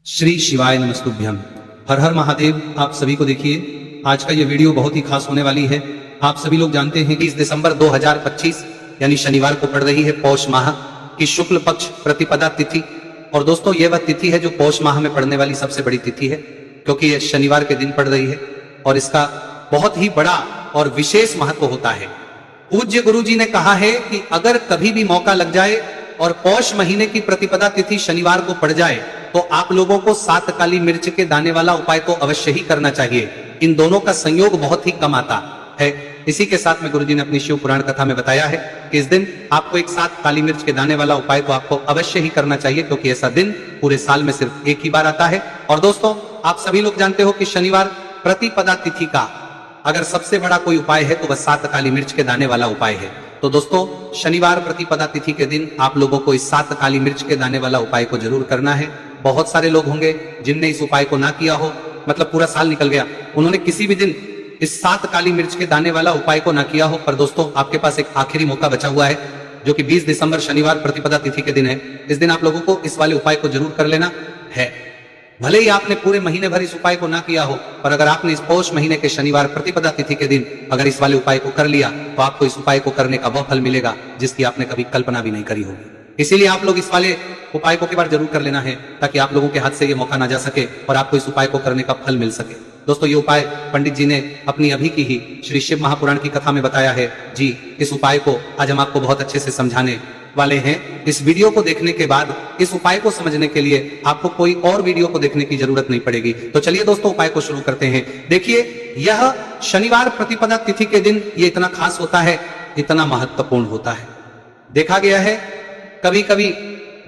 श्री शिवाय नमस्तुभ्यम। हर हर महादेव। आप सभी को देखिए, आज का ये वीडियो बहुत ही खास होने वाली है। आप सभी लोग जानते हैं कि 20 दिसंबर 2025 यानी शनिवार को पड़ रही है पौष माह की शुक्ल पक्ष प्रतिपदा तिथि। और दोस्तों, ये वह तिथि है जो पौष माह में पड़ने वाली सबसे बड़ी तिथि है, क्योंकि ये शनिवार के दिन पड़ रही है और इसका बहुत ही बड़ा और विशेष महत्व होता है। पूज्य गुरु जी ने कहा है कि अगर कभी भी मौका लग जाए और पौष महीने की प्रतिपदा तिथि शनिवार को पड़ जाए तो आप लोगों को 7 काली मिर्च के दाने वाला उपाय तो अवश्य ही करना चाहिए। इन दोनों का संयोग बहुत ही कम आता है। इसी के साथ में गुरुजी ने अपनी शिव पुराण कथा में बताया है कि इस दिन आपको एक 7 काली मिर्च के दाने वाला उपाय तो आपको अवश्य ही करना चाहिए, क्योंकि ऐसा दिन पूरे साल में सिर्फ एक ही बार आता है। और दोस्तों, आप सभी लोग जानते हो कि शनिवार प्रतिपदा तिथि का अगर सबसे बड़ा कोई उपाय है तो वह 7 काली मिर्च के दाने वाला उपाय है। तो दोस्तों, शनिवार प्रतिपदा तिथि के दिन आप लोगों को इस 7 काली मिर्च के दाने वाला उपाय को जरूर करना है। बहुत सारे लोग होंगे जिनने इस उपाय को ना किया हो, मतलब पूरा साल निकल गया, उन्होंने किसी भी दिन इस 7 काली मिर्च के दाने वाला उपाय को ना किया हो। पर दोस्तों, आपके पास एक आखिरी मौका बचा हुआ है, जो कि 20 दिसंबर शनिवार प्रतिपदा तिथि के दिन है। इस दिन आप लोगों को इस वाले उपाय को जरूर कर लेना है। भले ही आपने पूरे महीने भर इस उपाय को ना किया हो, पर अगर आपने इस पौष महीने के शनिवार प्रतिपदा तिथि के दिन अगर इस वाले उपाय को कर लिया तो आपको इस उपाय को करने का वह फल मिलेगा जिसकी आपने कभी कल्पना भी नहीं करी होगी। इसीलिए आप लोग इस वाले उपाय को एक बार जरूर कर लेना है, ताकि आप लोगों के हाथ से ये मौका ना जा सके और आपको इस उपाय को करने का फल मिल सके। दोस्तों, ये उपाय पंडित जी ने अपनी अभी की ही श्री शिव महापुराण की कथा में बताया है जी। इस उपाय को आज हम आपको बहुत अच्छे से समझाने वाले हैं। इस वीडियो को देखने के बाद इस उपाय को समझने के लिए आपको कोई और वीडियो को देखने की जरूरत नहीं पड़ेगी। तो चलिए दोस्तों, उपाय को शुरू करते हैं। देखिए, यह शनिवार प्रतिपदा तिथि के दिन ये इतना खास होता है, इतना महत्वपूर्ण होता है। देखा गया है कभी कभी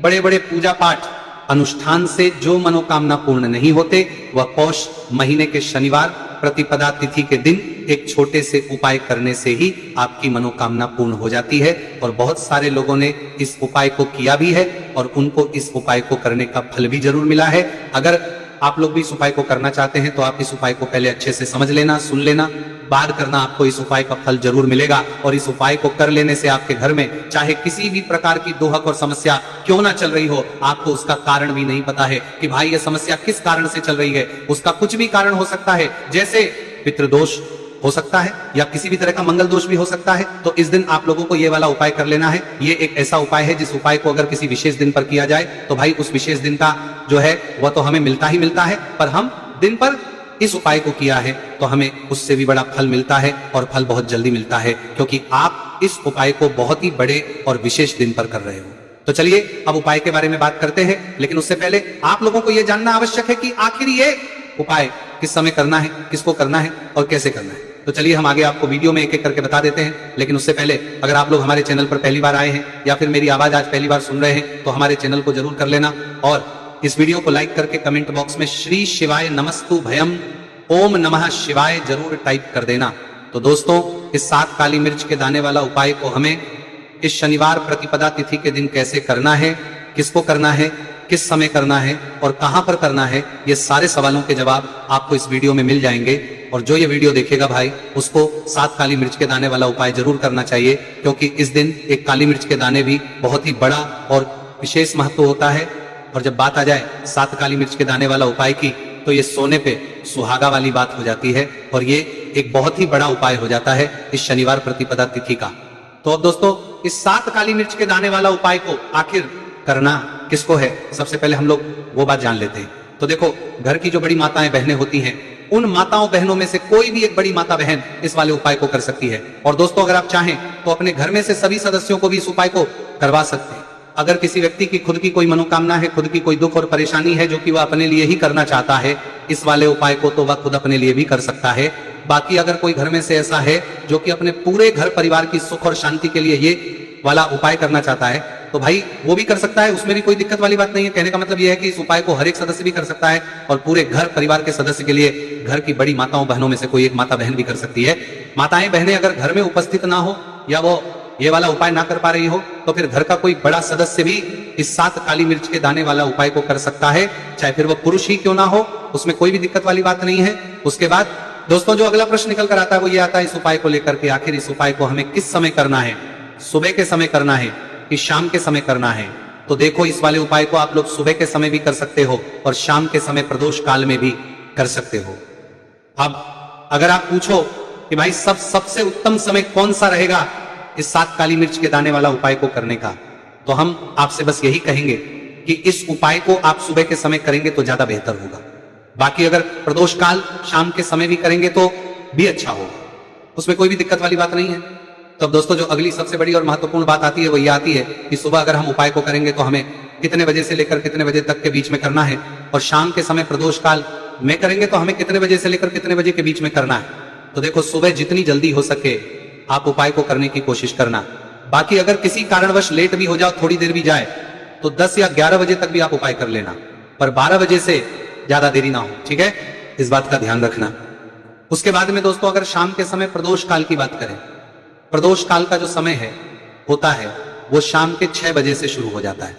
बड़े बड़े पूजा पाठ अनुष्ठान से जो मनोकामना पूर्ण नहीं होते, वह पौष महीने के शनिवार प्रतिपदा तिथि के दिन एक छोटे से उपाय करने से ही आपकी मनोकामना पूर्ण हो जाती है। और बहुत सारे लोगों ने इस उपाय को किया भी है और उनको इस उपाय को करने का फल भी जरूर मिला है। अगर आप लोग भी इस उपाय को करना चाहते हैं तो आप इस उपाय को पहले अच्छे से समझ लेना, सुन लेना, बार करना, आपको इस उपाय का फल जरूर मिलेगा। और इस उपाय को कर लेने से आपके घर में चाहे किसी भी प्रकार की दोहक और समस्या क्यों ना चल रही हो, आपको उसका कारण भी नहीं पता है कि भाई ये समस्या किस कारण से चल रही है। उसका कुछ भी कारण हो सकता है, जैसे पितृदोष हो सकता है या किसी भी तरह का मंगल दोष भी हो सकता है। तो इस दिन आप लोगों को ये वाला उपाय कर लेना है। ये एक ऐसा उपाय है जिस उपाय को अगर किसी विशेष दिन पर किया जाए तो भाई उस विशेष दिन का जो है वह तो हमें मिलता ही मिलता है, पर हम दिन पर इस उपाय को किया है तो हमें उससे भी बड़ा फल मिलता है, और फल बहुत जल्दी मिलता है, क्योंकि आप इस उपाय को बहुत ही बड़े और विशेष दिन पर कर रहे हो। तो चलिए अब उपाय के बारे में बात करते हैं, लेकिन उससे पहले आप लोगों को यह जानना आवश्यक है कि आखिर ये उपाय किस समय करना है, किसको करना है और कैसे करना है। तो चलिए हम आगे आपको वीडियो में एक एक करके बता देते हैं। लेकिन उससे पहले अगर आप लोग हमारे चैनल पर पहली बार आए हैं या फिर मेरी आवाज आज पहली बार सुन रहे हैं तो हमारे चैनल को जरूर कर लेना, और इस वीडियो को लाइक करके कमेंट बॉक्स में श्री शिवाय नमस्तु भयम ओम नमः शिवाय जरूर टाइप कर देना। तो दोस्तों, इस 7 काली मिर्च के दाने वाला उपाय को हमें इस शनिवार प्रतिपदा तिथि के दिन कैसे करना है, किसको करना है, किस समय करना है और कहां पर करना है, ये सारे सवालों के जवाब आपको इस वीडियो में मिल जाएंगे। और जो ये वीडियो देखेगा भाई, उसको 7 काली मिर्च के दाने वाला उपाय जरूर करना चाहिए, क्योंकि इस दिन एक काली मिर्च के दाने भी बहुत ही बड़ा और विशेष महत्व होता है। और जब बात आ जाए 7 काली मिर्च के दाने वाला उपाय की, तो ये सोने पे सुहागा वाली बात हो जाती है, और ये एक बहुत ही बड़ा उपाय हो जाता है इस शनिवार प्रतिपदा तिथि का। तो अब दोस्तों, इस 7 काली मिर्च के दाने वाला उपाय को आखिर करना किसको है, सबसे पहले हम लोग वो बात जान लेते हैं। तो देखो, घर की जो बड़ी माताएं बहनें होती हैं, उन माताओं बहनों में से कोई भी एक बड़ी माता बहन इस वाले उपाय को कर सकती है। और दोस्तों, अगर आप चाहें तो अपने घर में से सभी सदस्यों को भी इस उपाय को करवा सकते हैं। अगर किसी व्यक्ति की खुद की कोई मनोकामना है, खुद की कोई दुख और परेशानी है जो कि वह अपने लिए ही करना चाहता है इस वाले उपाय को, तो वह खुद अपने लिए भी कर सकता है। बाकी अगर कोई घर में से ऐसा है जो कि अपने पूरे घर परिवार की सुख और शांति के लिए ये वाला उपाय करना चाहता है, तो भाई वो भी कर सकता है, उसमें भी कोई दिक्कत वाली बात नहीं है। कहने का मतलब यह है कि इस उपाय को हर एक सदस्य भी कर सकता है, और पूरे घर परिवार के सदस्य के लिए घर की बड़ी माताओं बहनों में से कोई एक माता बहन भी कर सकती है। माताएं बहनें अगर घर में उपस्थित ना हो या वो ये वाला उपाय ना कर पा रही हो, तो फिर घर का कोई बड़ा सदस्य भी इस 7 काली मिर्च के दाने वाला उपाय को कर सकता है, चाहे फिर वो पुरुष ही क्यों ना हो, उसमें कोई भी दिक्कत वाली बात नहीं है। उसके बाद दोस्तों, जो अगला प्रश्न निकल कर आता है वो ये आता है इस उपाय को लेकर के, आखिर इस उपाय को हमें किस समय करना है, सुबह के समय करना है कि शाम के समय करना है। तो देखो इस वाले उपाय को आप लोग सुबह के समय भी कर सकते हो और शाम के समय प्रदोष काल में भी कर सकते हो। अब अगर आप पूछो कि भाई सबसे उत्तम समय कौन सा रहेगा इस 7 काली मिर्च के दाने वाला उपाय को करने का, तो हम आपसे बस यही कहेंगे कि इस उपाय को आप सुबह के समय करेंगे तो ज्यादा बेहतर होगा। बाकी अगर प्रदोष काल शाम के समय भी करेंगे तो भी अच्छा होगा, उसमें कोई भी दिक्कत वाली बात नहीं है। तो अब दोस्तों जो अगली सबसे बड़ी और महत्वपूर्ण बात आती है वो ये आती है कि सुबह अगर हम उपाय को करेंगे तो हमें कितने बजे से लेकर कितने बजे तक के बीच में करना है, और शाम के समय प्रदोष काल में करेंगे तो हमें कितने बजे से लेकर कितने बजे के बीच में करना है। तो देखो सुबह जितनी जल्दी हो सके आप उपाय को करने की कोशिश करना। बाकी अगर किसी कारणवश लेट भी हो जाओ, थोड़ी देर भी जाए, तो 10 या 11 बजे तक भी आप उपाय कर लेना, पर 12 बजे से ज्यादा देरी ना हो, ठीक है, इस बात का ध्यान रखना। उसके बाद में दोस्तों अगर शाम के समय प्रदोष काल की बात करें, प्रदोष काल का जो समय है होता है वो शाम के 6 बजे से शुरू हो जाता है।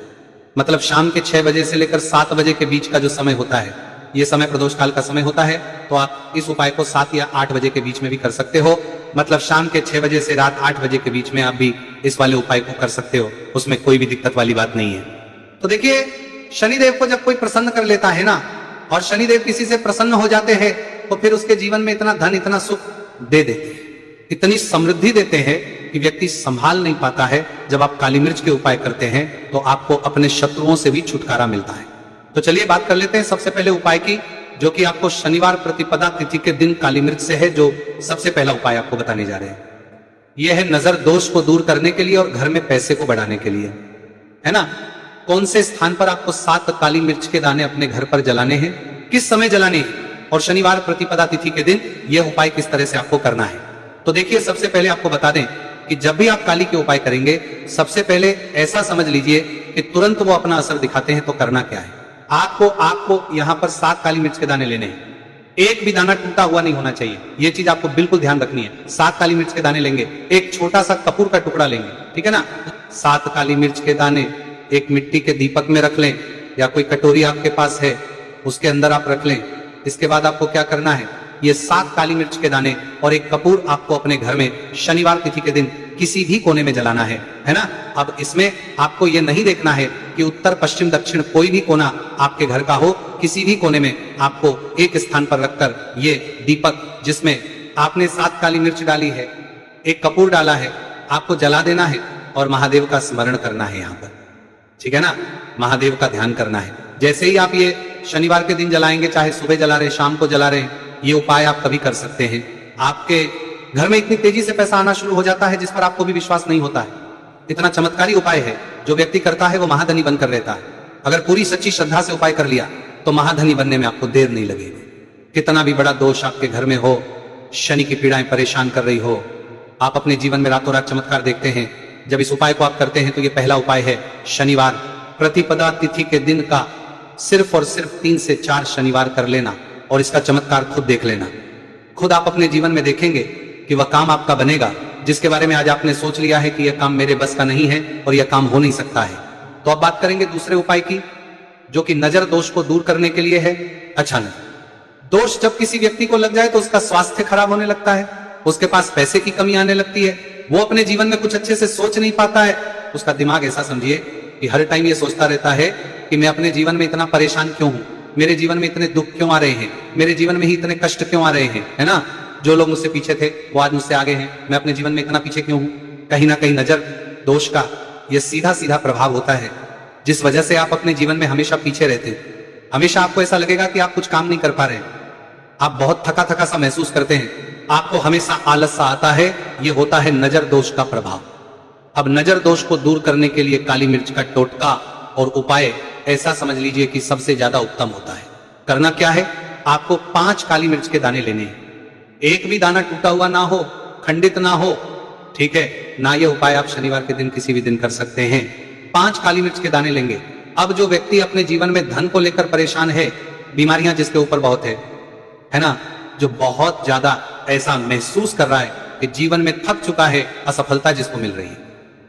मतलब शाम के 6 बजे से लेकर 7 बजे के बीच का जो समय होता है, ये समय प्रदोष काल का समय होता है। तो आप इस उपाय को 7 या 8 बजे के बीच में भी कर सकते हो। मतलब शाम के 6 बजे से रात 8 बजे के बीच में आप भी इस वाले उपाय को कर सकते हो, उसमें कोई भी दिक्कत वाली बात नहीं है। तो देखिए शनिदेव को जब कोई प्रसन्न कर लेता है ना, और शनिदेव किसी से प्रसन्न हो जाते हैं तो फिर उसके जीवन में इतना धन, इतना सुख दे देते हैं, इतनी समृद्धि देते हैं कि व्यक्ति संभाल नहीं पाता है। जब आप काली मिर्च के उपाय करते हैं तो आपको अपने शत्रुओं से भी छुटकारा मिलता है। तो चलिए बात कर लेते हैं सबसे पहले उपाय की, जो कि आपको शनिवार प्रतिपदा तिथि के दिन काली मिर्च से है। जो सबसे पहला उपाय आपको बताने जा रहे हैं यह है नजर दोष को दूर करने के लिए और घर में पैसे को बढ़ाने के लिए, है ना। कौन से स्थान पर आपको 7 काली मिर्च के दाने अपने घर पर जलाने हैं, किस समय जलाने हैं, और शनिवार प्रतिपदा तिथि के दिन यह उपाय किस तरह से आपको करना है। तो देखिए सबसे पहले आपको बता दें कि जब भी आप काली के उपाय करेंगे सबसे पहले ऐसा समझ लीजिए कि तुरंत वो अपना असर दिखाते हैं। तो करना क्या है, आपको यहां पर 7 काली मिर्च के दाने लेने हैं, एक भी दाना टूटा हुआ नहीं होना चाहिए, यह चीज आपको बिल्कुल ध्यान रखनी है। 7 काली मिर्च के दाने लेंगे, एक छोटा सा कपूर का टुकड़ा लेंगे, ठीक है ना। 7 काली मिर्च के दाने एक मिट्टी के दीपक में रख लें, या कोई कटोरी आपके पास है उसके अंदर आप रख लें। इसके बाद आपको क्या करना है, ये 7 काली मिर्च के दाने और एक कपूर आपको अपने घर में शनिवार तिथि के दिन किसी भी कोने में जलाना है ना। अब इसमें आपको ये नहीं देखना है कि उत्तर पश्चिम दक्षिण कोई भी कोना आपके घर का हो, किसी भी कोने में आपको एक स्थान पर रखकर ये दीपक जिसमें आपने 7 काली मिर्च डाली है, एक कपूर डाला है, आपको जला देना है और महादेव का स्मरण करना है यहाँ पर, ठीक है ना। महादेव का ध्यान करना है। जैसे ही आप ये शनिवार के दिन जलाएंगे, चाहे सुबह जला रहे शाम को जला रहे, ये उपाय आप कभी कर सकते हैं। आपके घर में इतनी तेजी से पैसा आना शुरू हो जाता है जिस पर आपको भी विश्वास नहीं होता है। इतना चमत्कारी उपाय है, जो व्यक्ति करता है वो महाधनी बनकर रहता है। अगर पूरी सच्ची श्रद्धा से उपाय कर लिया तो महाधनी बनने में आपको देर नहीं लगेगी। कितना भी बड़ा दोष आपके घर में हो, शनि की पीड़ाएं परेशान कर रही हो, आप अपने जीवन में रातों रात चमत्कार देखते हैं। जब इस उपाय को आप करते हैं तो ये पहला उपाय है शनिवार प्रतिपदा तिथि के दिन का सिर्फ और सिर्फ 3 से 4 शनिवार कर लेना और इसका चमत्कार खुद देख लेना। खुद आप अपने जीवन में देखेंगे कि वह काम आपका बनेगा जिसके बारे में आज आपने सोच लिया है कि यह काम मेरे बस का नहीं है और यह काम हो नहीं सकता है। तो अब बात करेंगे दूसरे उपाय की, जो कि नजर दोष को दूर करने के लिए है। अचानक दोष जब किसी व्यक्ति को लग जाए तो उसका स्वास्थ्य खराब होने लगता है, उसके पास पैसे की कमी आने लगती है, वो अपने जीवन में कुछ अच्छे से सोच नहीं पाता है। उसका दिमाग ऐसा समझिए कि हर टाइम ये सोचता रहता है कि मैं अपने जीवन में इतना परेशान क्यों हूं, मेरे जीवन में इतने दुख क्यों आ रहे हैं, मेरे जीवन में ही इतने कष्ट क्यों आ रहे हैं, है ना। जो लोग मुझसे पीछे थे वो आज मुझसे आगे हैं, मैं अपने जीवन में इतना पीछे क्यों हूं। कहीं ना कहीं नजर दोष का यह सीधा सीधा प्रभाव होता है, जिस वजह से आप अपने जीवन में हमेशा पीछे रहते हैं। हमेशा आपको ऐसा लगेगा कि आप कुछ काम नहीं कर पा रहे, आप बहुत थका थका सा महसूस करते हैं, आपको हमेशा आलस सा आता है। यह होता है नजर दोष का प्रभाव। अब नजर दोष को दूर करने के लिए काली मिर्च का टोटका और उपाय ऐसा समझ लीजिए कि सबसे ज्यादा उत्तम होता है। करना क्या है, आपको 5 काली मिर्च के दाने लेने हैं, एक भी दाना टूटा हुआ ना हो, खंडित ना हो, ठीक है ना। यह उपाय आप शनिवार के दिन किसी भी दिन कर सकते हैं। 5 काली मिर्च के दाने लेंगे। अब जो व्यक्ति अपने जीवन में धन को लेकर परेशान है, बीमारियां जिसके ऊपर बहुत है ना, जो बहुत ज्यादा ऐसा महसूस कर रहा है कि जीवन में थक चुका है, असफलता जिसको मिल रही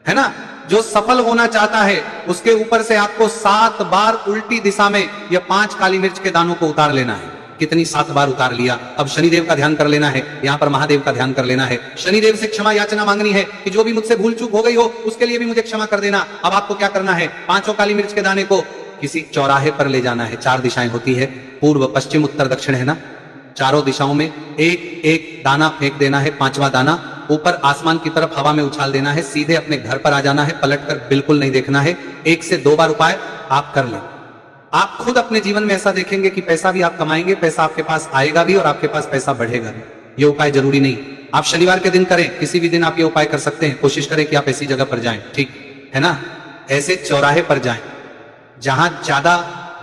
है ना, जो सफल होना चाहता है, उसके ऊपर से आपको 7 बार उल्टी दिशा में यह 5 काली मिर्च के दानों को उतार लेना है। कितनी 7 बार उतार लिया। अब शनिदेव का ध्यान कर लेना है, यहाँ पर महादेव का ध्यान कर लेना है। शनिदेव से क्षमा याचना मांगनी है कि जो भी मुझसे भूल चूक हो गई हो उसके लिए भी मुझे क्षमा कर देना। अब आपको क्या करना है, 5 काली मिर्च के दाने को किसी चौराहे पर ले जाना है। 4 दिशाएं होती है, पूर्व पश्चिम उत्तर दक्षिण, है ना। चारों दिशाओं में एक एक दाना फेंक देना है। 5वां दाना ऊपर आसमान की तरफ हवा में उछाल देना है। सीधे अपने घर पर आ जाना है, पलटकर बिल्कुल नहीं देखना है। 1 से 2 बार उपाय आप कर लें। आप खुद अपने जीवन में ऐसा देखेंगे कि पैसा भी आप कमाएंगे, पैसा आपके पास आएगा भी और आपके पास पैसा बढ़ेगा भी। ये उपाय जरूरी नहीं, आप शनिवार के दिन करें, किसी भी दिन आप ये उपाय कर सकते हैं। कोशिश करें कि आप ऐसी जगह पर जाएं, ठीक है ना, ऐसे चौराहे पर जाएं जहां ज्यादा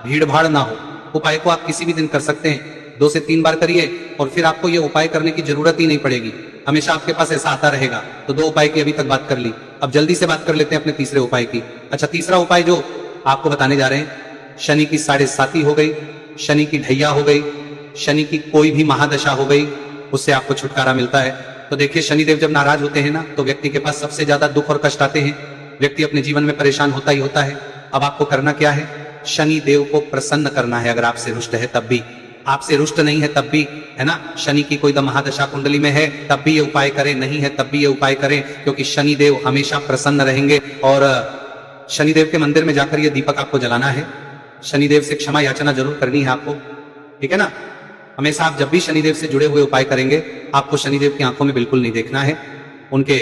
भीड़ भाड़ ना हो। उपाय को आप किसी भी दिन कर सकते हैं, 2 से 3 बार करिए और फिर आपको ये उपाय करने की जरूरत ही नहीं पड़ेगी। हमेशा आपके पास ऐसा आता रहेगा। तो 2 उपाय की अभी तक बात कर ली, अब जल्दी से बात कर लेते हैं अपने तीसरे उपाय की। अच्छा, तीसरा उपाय जो आपको बताने जा रहे हैं, शनि की 7.5 हो गई, शनि की ढैया हो गई, शनि की कोई भी महादशा हो गई, उससे आपको छुटकारा मिलता है। तो देखिए, शनिदेव जब नाराज होते हैं ना, तो व्यक्ति के पास सबसे ज्यादा दुख और कष्ट आते हैं। व्यक्ति अपने जीवन में परेशान होता ही होता है। अब आपको करना क्या है, शनि देव को प्रसन्न करना है। अगर आपसे रुष्ट है तब भी, आपसे रुष्ट नहीं है तब भी, है ना, शनि की कोई महादशा कुंडली में है तब भी ये उपाय करें, नहीं है तब भी ये उपाय करें, क्योंकि शनि देव हमेशा प्रसन्न रहेंगे। और शनिदेव के मंदिर में जाकर ये दीपक आपको जलाना है। शनिदेव से क्षमा याचना जरूर करनी है आपको, ठीक है ना। हमेशा आप जब भी शनिदेव से जुड़े हुए उपाय करेंगे, आपको शनिदेव की आंखों में बिल्कुल नहीं देखना है, उनके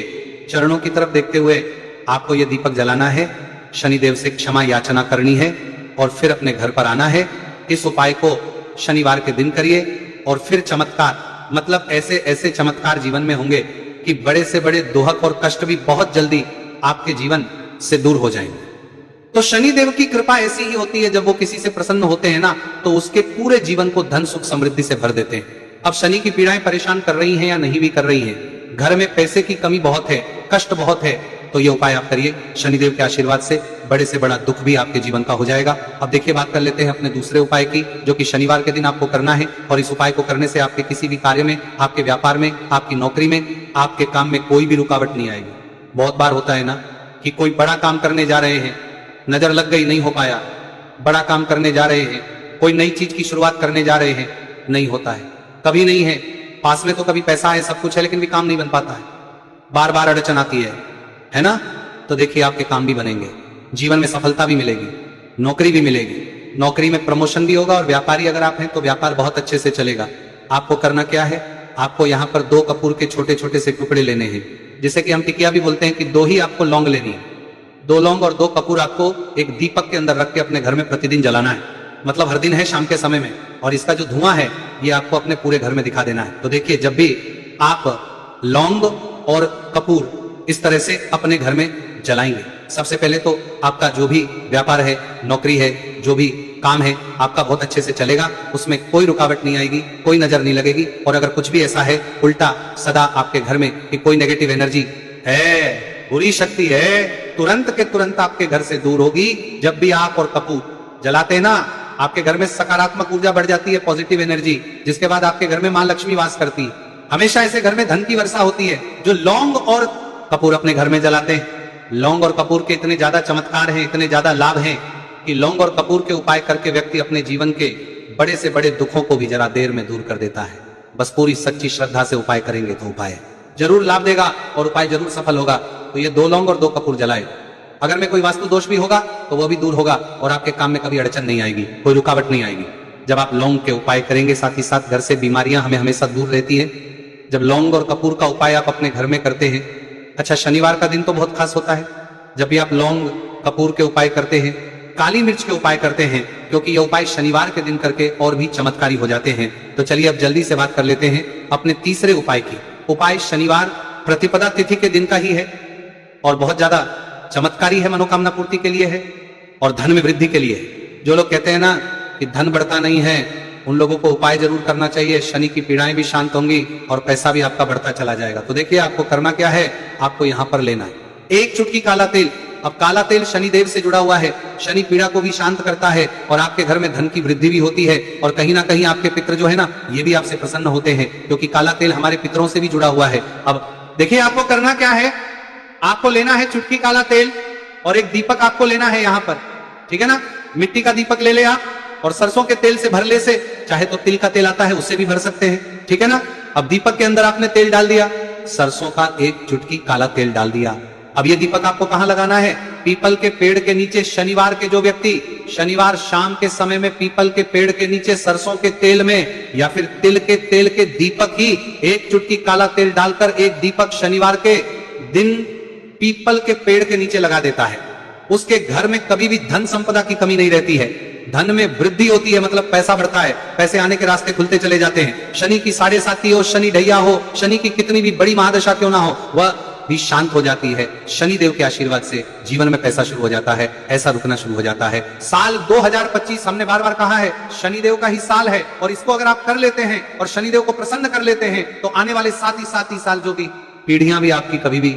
चरणों की तरफ देखते हुए आपको यह दीपक जलाना है, शनिदेव से क्षमा याचना करनी है और फिर अपने घर पर आना है। इस उपाय को शनिवार के दिन करिए और फिर चमत्कार, मतलब ऐसे ऐसे चमत्कार जीवन में होंगे कि बड़े से बड़े दुहक और कष्ट भी बहुत जल्दी आपके जीवन से दूर हो जाएंगे। तो शनिदेव की कृपा ऐसी ही होती है, जब वो किसी से प्रसन्न होते हैं ना, तो उसके पूरे जीवन को धन सुख समृद्धि से भर देते हैं। अब शनि की पीड़ाएं परेशान कर रही हैं या नहीं भी कर रही हैं, घर में पैसे की कमी बहुत है, कष्ट बहुत है, तो ये उपाय आप करिए। शनिदेव के आशीर्वाद से बड़े से बड़ा दुख भी आपके जीवन का हो जाएगा। अब देखिए, बात कर लेते हैं अपने दूसरे उपाय की, जो कि शनिवार के दिन आपको करना है। और इस उपाय को करने से आपके किसी भी कार्य में, आपके व्यापार में, आपकी नौकरी में, आपके काम में कोई भी रुकावट नहीं आएगी। बहुत बार होता है ना कि कोई बड़ा काम करने जा रहे हैं, नजर लग गई, नहीं हो पाया। बड़ा काम करने जा रहे हैं, कोई नई चीज की शुरुआत करने जा रहे हैं, नहीं होता है, कभी नहीं है। पास में तो कभी पैसा है, सब कुछ है, लेकिन भी काम नहीं बन पाता है, बार बार अड़चन आती है ना। तो देखिए, आपके काम भी बनेंगे, जीवन में सफलता भी मिलेगी, नौकरी भी मिलेगी, नौकरी में प्रमोशन भी होगा, और व्यापारी अगर आप हैं तो व्यापार बहुत अच्छे से चलेगा। आपको करना क्या है, आपको यहाँ पर 2 कपूर के छोटे छोटे से टुकड़े लेने हैं, जिसे कि हम टिकिया भी बोलते हैं, कि 2 ही आपको लौंग लेनी है। 2 लौंग और 2 कपूर आपको एक दीपक के अंदर रख के अपने घर में प्रतिदिन जलाना है, मतलब हर दिन है, शाम के समय में। और इसका जो धुआं है, ये आपको अपने पूरे घर में दिखा देना है। तो देखिए, जब भी आप लौंग और कपूर इस तरह से अपने घर में जलाएंगे, सबसे पहले तो आपका जो भी व्यापार है, नौकरी है, जो भी काम है, आपका बहुत अच्छे से चलेगा, उसमें कोई रुकावट नहीं आएगी, कोई नजर नहीं लगेगी। और अगर कुछ भी ऐसा है उल्टा सदा आपके घर में कि कोई नेगेटिव एनर्जी है, बुरी शक्ति है, तुरंत के तुरंत आपके घर से दूर होगी। जब भी आप और कपूर जलाते हैं ना, आपके घर में सकारात्मक ऊर्जा बढ़ जाती है, पॉजिटिव एनर्जी, जिसके बाद आपके घर में मां लक्ष्मी वास करती है। हमेशा ऐसे घर में धन की वर्षा होती है जो लौंग और कपूर अपने घर में जलाते हैं। लौंग और कपूर के इतने ज्यादा चमत्कार हैं, इतने ज्यादा लाभ हैं कि लौंग और कपूर के उपाय करके व्यक्ति अपने जीवन के बड़े से बड़े दुखों को भी जरा देर में दूर कर देता है। बस पूरी सच्ची श्रद्धा से उपाय करेंगे तो उपाय जरूर लाभ देगा और उपाय जरूर सफल होगा। तो ये 2 लौंग और 2 कपूर जलाए। अगर में कोई वास्तु दोष भी होगा तो वह भी दूर होगा और आपके काम में कभी अड़चन नहीं आएगी, कोई रुकावट नहीं आएगी। जब आप लौंग के उपाय करेंगे, साथ ही साथ घर से बीमारियां हमें हमेशा दूर रहती है। जब लौंग और कपूर का उपाय आप अपने घर में करते हैं, अच्छा, शनिवार का दिन तो बहुत खास होता है। जब भी आप लौंग कपूर के उपाय करते हैं, काली मिर्च के उपाय करते हैं, क्योंकि ये उपाय शनिवार के दिन करके और भी चमत्कारी हो जाते हैं। तो चलिए अब जल्दी से बात कर लेते हैं अपने तीसरे उपाय की। उपाय शनिवार प्रतिपदा तिथि के दिन का ही है और बहुत ज्यादा चमत्कारी है, मनोकामना पूर्ति के लिए है और धन में वृद्धि के लिए है। जो लोग कहते हैं ना कि धन बढ़ता नहीं है, उन लोगों को उपाय जरूर करना चाहिए। शनि की पीड़ाएं भी शांत होंगी और पैसा भी आपका बढ़ता चला जाएगा। तो देखिए, आपको करना क्या है, आपको यहां पर लेना है 1 चुटकी काला तेल। अब काला तेल शनिदेव से जुड़ा हुआ है, शनि पीड़ा को भी शांत करता है और आपके घर में धन की वृद्धि भी होती है। और कहीं ना कहीं आपके पितृ जो है ना, ये भी आपसे प्रसन्न होते हैं, क्योंकि काला तेल हमारे पितरों से भी जुड़ा हुआ है। अब देखिए, आपको करना क्या है, आपको लेना है चुटकी काला तेल और एक दीपक आपको लेना है यहाँ पर, ठीक है ना। मिट्टी का दीपक ले ले आप, और सरसों के तेल से भरले से, चाहे तो तिल का तेल आता है उससे भी भर सकते हैं, ठीक है ना। अब दीपक के अंदर आपने तेल डाल दिया, सरसों का एक चुटकी काला तेल डाल दिया। अब ये दीपक आपको कहां लगाना है? पीपल के पेड़ के नीचे। शनिवार के जो व्यक्ति शनिवार शाम के समय में पीपल के पेड़ के नीचे सरसों के तेल में या फिर तिल के तेल के दीपक ही एक चुटकी काला तेल डालकर एक दीपक शनिवार के दिन पीपल के पेड़ के नीचे लगा देता है, उसके घर में कभी भी धन संपदा की कमी नहीं रहती है, धन में वृद्धि होती है, मतलब पैसा बढ़ता है, पैसे आने के रास्ते खुलते चले जाते हैं। शनि की 7.5 हो, शनि ढैया हो, शनि की कितनी भी बड़ी महादशा क्यों ना हो, वह भी शांत हो जाती है। शनि देव के आशीर्वाद से जीवन में पैसा शुरू हो जाता है, ऐसा रुकना शुरू हो जाता है। साल 2025 हमने बार बार कहा है शनि देव का ही साल है, और इसको अगर आप कर लेते हैं और शनि देव को प्रसन्न कर लेते हैं तो आने वाले 7 ही साल जो भी पीढ़ियां भी आपकी कभी भी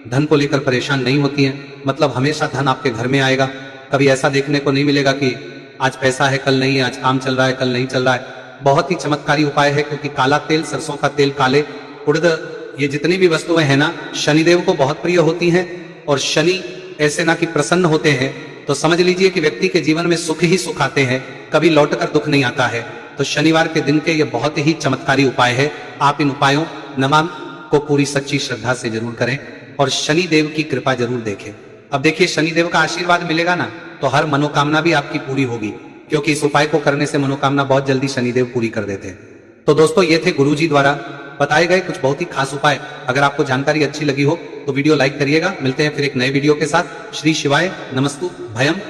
धन को लेकर परेशान नहीं होती हैं, मतलब हमेशा धन आपके घर में आएगा। कभी ऐसा देखने को नहीं मिलेगा कि आज पैसा है कल नहीं है, आज काम चल रहा है कल नहीं चल रहा है। बहुत ही चमत्कारी उपाय है, क्योंकि काला तेल, सरसों का तेल, काले उड़द, ये जितनी भी वस्तुएं हैं ना शनिदेव को बहुत प्रिय होती हैं। और शनि ऐसे ना कि प्रसन्न होते हैं तो समझ लीजिए कि व्यक्ति के जीवन में सुख ही सुख आते हैं, कभी लौटकर दुख नहीं आता है। तो शनिवार के दिन के ये बहुत ही चमत्कारी उपाय है। आप इन उपायों नमन को पूरी सच्ची श्रद्धा से जरूर करें और शनि देव की कृपा जरूर देखें। अब देखिए शनि देव का आशीर्वाद मिलेगा ना तो हर मनोकामना भी आपकी पूरी होगी, क्योंकि इस उपाय को करने से मनोकामना बहुत जल्दी शनिदेव पूरी कर देते हैं। तो दोस्तों ये थे गुरुजी द्वारा बताए गए कुछ बहुत ही खास उपाय। अगर आपको जानकारी अच्छी लगी हो तो वीडियो लाइक करिएगा। मिलते हैं फिर एक नए वीडियो के साथ। श्री शिवाय नमस्तु भयम।